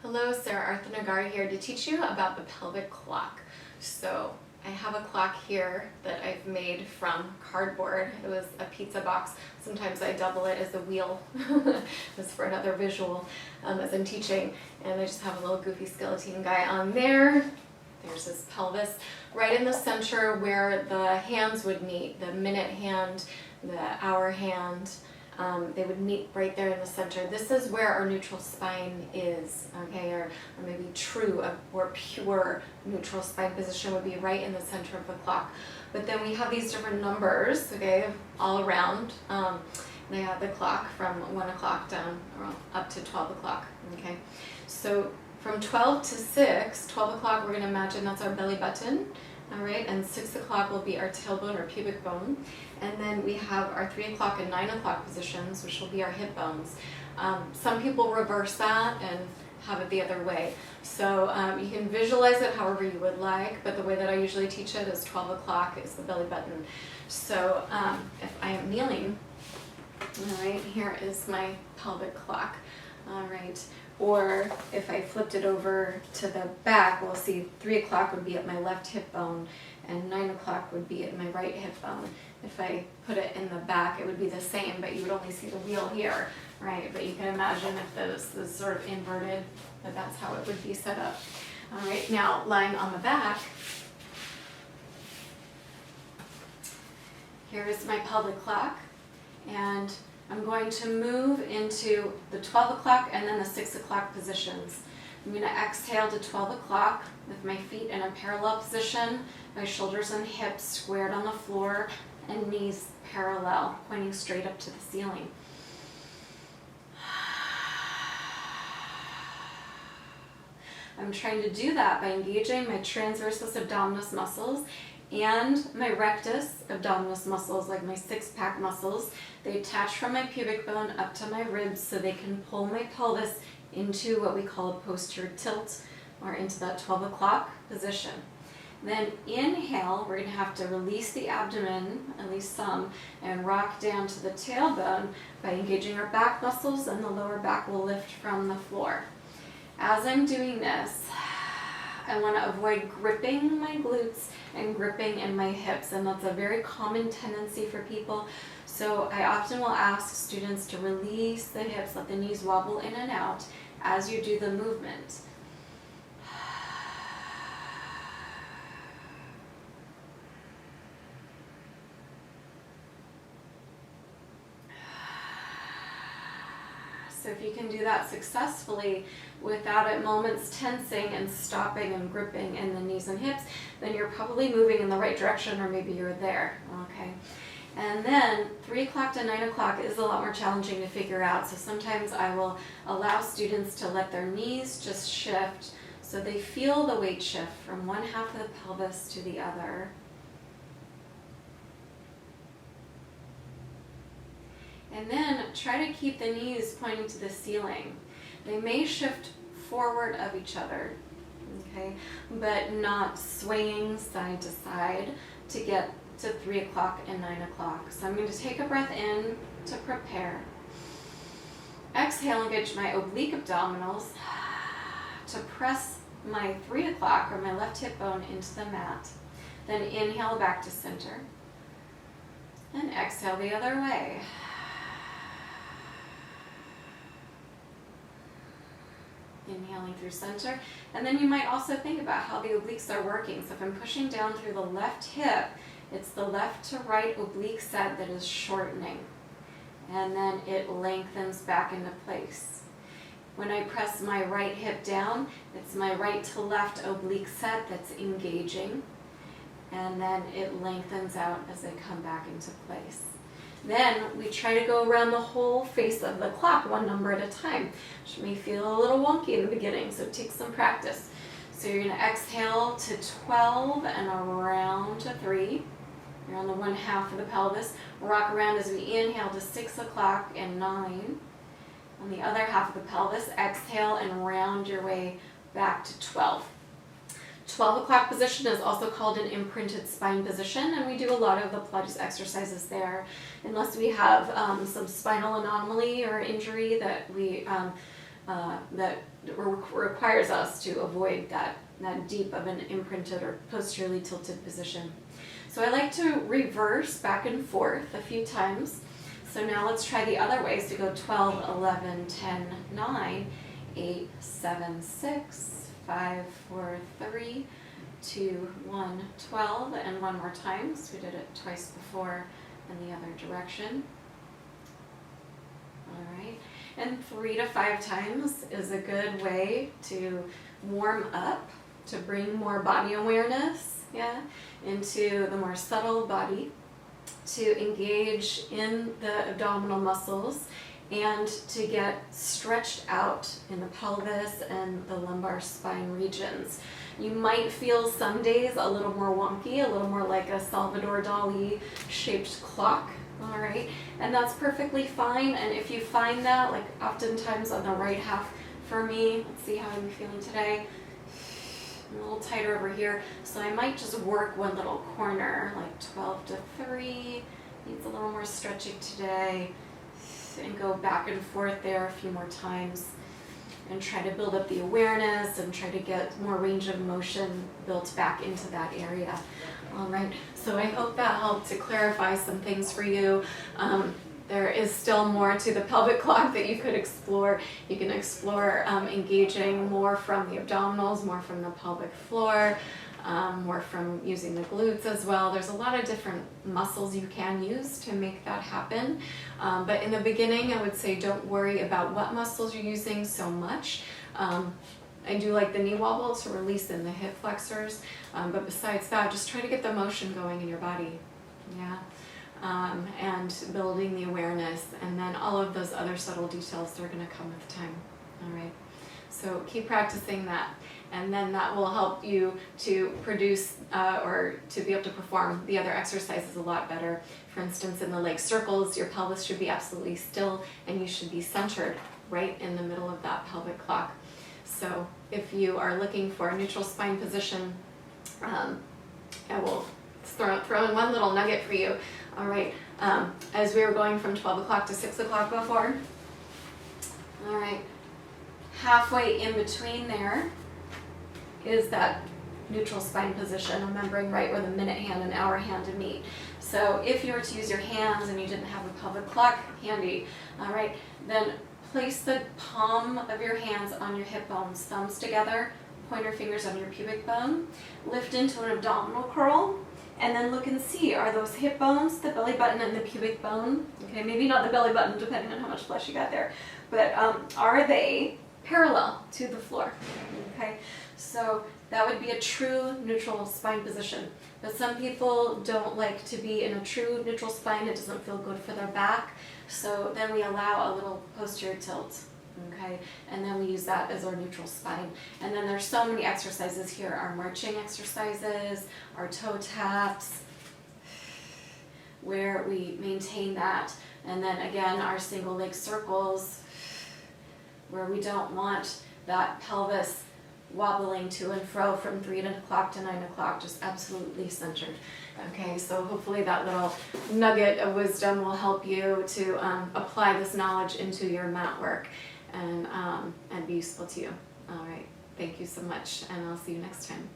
Hello, Sarah Arthanagar here to teach you about the pelvic clock. So I have a clock here that I've made from cardboard. It was a pizza box. Sometimes I double it as a wheel. That's for another visual as I'm teaching. And I just have a little goofy skeleton guy on there. There's his pelvis. Right in the center where the hands would meet, the minute hand, the hour hand, they would meet right there in the center. This is where our neutral spine is, okay, or maybe true or pure neutral spine position would be right in the center of the clock. But then we have these different numbers, okay, all around. They have the clock from 1 o'clock down or up to 12 o'clock, okay. So from 12 to 6, 12 o'clock, we're going to imagine that's our belly button. All right, and 6 o'clock will be our tailbone or pubic bone. And then we have our 3 o'clock and 9 o'clock positions, which will be our hip bones. Some people reverse that and have it the other way. So you can visualize it however you would like, but the way that I usually teach it is 12 o'clock is the belly button. So if I am kneeling, all right, here is my pelvic clock. All right. Or if I flipped it over to the back, we'll see 3 o'clock would be at my left hip bone and 9 o'clock would be at my right hip bone. If I put it in the back, it would be the same, but you would only see the wheel here, right? But you can imagine if this was sort of inverted, that's how it would be set up. All right, now lying on the back, here is my pelvic clock, and I'm going to move into the 12 o'clock and then the 6 o'clock positions. I'm going to exhale to 12 o'clock with my feet in a parallel position, my shoulders and hips squared on the floor, and knees parallel, pointing straight up to the ceiling. I'm trying to do that by engaging my transversus abdominis muscles and my rectus abdominis muscles, like my six-pack muscles. They attach from my pubic bone up to my ribs so they can pull my pelvis into what we call a posterior tilt, or into that 12 o'clock position. Then inhale, we're going to have to release the abdomen, at least some, and rock down to the tailbone by engaging our back muscles, and the lower back will lift from the floor. As I'm doing this, I want to avoid gripping my glutes and gripping in my hips, and that's a very common tendency for people. So I often will ask students to release the hips, let the knees wobble in and out as you do the movement. So if you can do that successfully without at moments tensing and stopping and gripping in the knees and hips, then you're probably moving in the right direction, or maybe you're there, okay? And then 3 o'clock to 9 o'clock is a lot more challenging to figure out. So sometimes I will allow students to let their knees just shift so they feel the weight shift from one half of the pelvis to the other. And then try to keep the knees pointing to the ceiling. They may shift forward of each other, okay, but not swaying side to side to get to 3 o'clock and 9 o'clock. So I'm going to take a breath in to prepare. Exhale, engage my oblique abdominals to press my 3 o'clock or my left hip bone into the mat. Then inhale back to center. And exhale the other way. Inhaling through center. And then you might also think about how the obliques are working. So if I'm pushing down through the left hip, it's the left to right oblique set that is shortening. And then it lengthens back into place. When I press my right hip down, it's my right to left oblique set that's engaging. And then it lengthens out as I come back into place. Then we try to go around the whole face of the clock, one number at a time, which may feel a little wonky in the beginning, so it takes some practice. So you're going to exhale to 12 and around to 3. You're on the one half of the pelvis. Rock around as we inhale to 6 o'clock and 9. On the other half of the pelvis, exhale and round your way back to 12. 12 o'clock position is also called an imprinted spine position, and we do a lot of the Pilates exercises there, unless we have some spinal anomaly or injury that we that requires us to avoid that deep of an imprinted or posteriorly tilted position. So I like to reverse back and forth a few times. So now let's try the other way. So go 12, 11, 10, 9, 8, 7, 6, 5, 4, 3, 2, 1, 12, and one more time. So we did it twice before in the other direction. All right, and 3 to 5 times is a good way to warm up, to bring more body awareness, into the more subtle body, to engage in the abdominal muscles, and to get stretched out in the pelvis and the lumbar spine regions. You might feel some days a little more wonky, a little more like a Salvador Dali shaped clock, all right? And that's perfectly fine. And if you find that, like oftentimes on the right half for me, let's see how I'm feeling today. I'm a little tighter over here, so I might just work one little corner, like 12 to 3, needs a little more stretching today, and go back and forth there a few more times, and try to build up the awareness and try to get more range of motion built back into that area. All right, so I hope that helped to clarify some things for you. There is still more to the pelvic clock that you could explore. You can explore engaging more from the abdominals, more from the pelvic floor, more from using the glutes as well. There's a lot of different muscles you can use to make that happen. But in the beginning, I would say don't worry about what muscles you're using so much. I do like the knee wobble to release in the hip flexors. But besides that, just try to get the motion going in your body. Yeah. And building the awareness, and then all of those other subtle details, they're going to come with time. All right, so keep practicing that, and then that will help you to produce or to be able to perform the other exercises a lot better. For instance, in the leg circles, your pelvis should be absolutely still, and you should be centered right in the middle of that pelvic clock. So if you are looking for a neutral spine position, I will throw in one little nugget for you. All right, as we were going from 12 o'clock to 6 o'clock before, all right, halfway in between there is that neutral spine position, remembering right where the minute hand and hour hand meet. So if you were to use your hands and you didn't have a pelvic clock handy, all right, then place the palm of your hands on your hip bones, thumbs together, pointer fingers on your pubic bone, lift into an abdominal curl, and then look and see, are those hip bones, the belly button and the pubic bone, okay, maybe not the belly button depending on how much flesh you got there, but are they parallel to the floor, okay? So that would be a true neutral spine position. But some people don't like to be in a true neutral spine, it doesn't feel good for their back, so then we allow a little posterior tilt. Okay, and then we use that as our neutral spine. And then there's so many exercises here, our marching exercises, our toe taps, where we maintain that. And then again, our single leg circles, where we don't want that pelvis wobbling to and fro from 3 o'clock to 9 o'clock, just absolutely centered. Okay, so hopefully that little nugget of wisdom will help you to apply this knowledge into your mat work and be useful to you. All right, thank you so much, and I'll see you next time.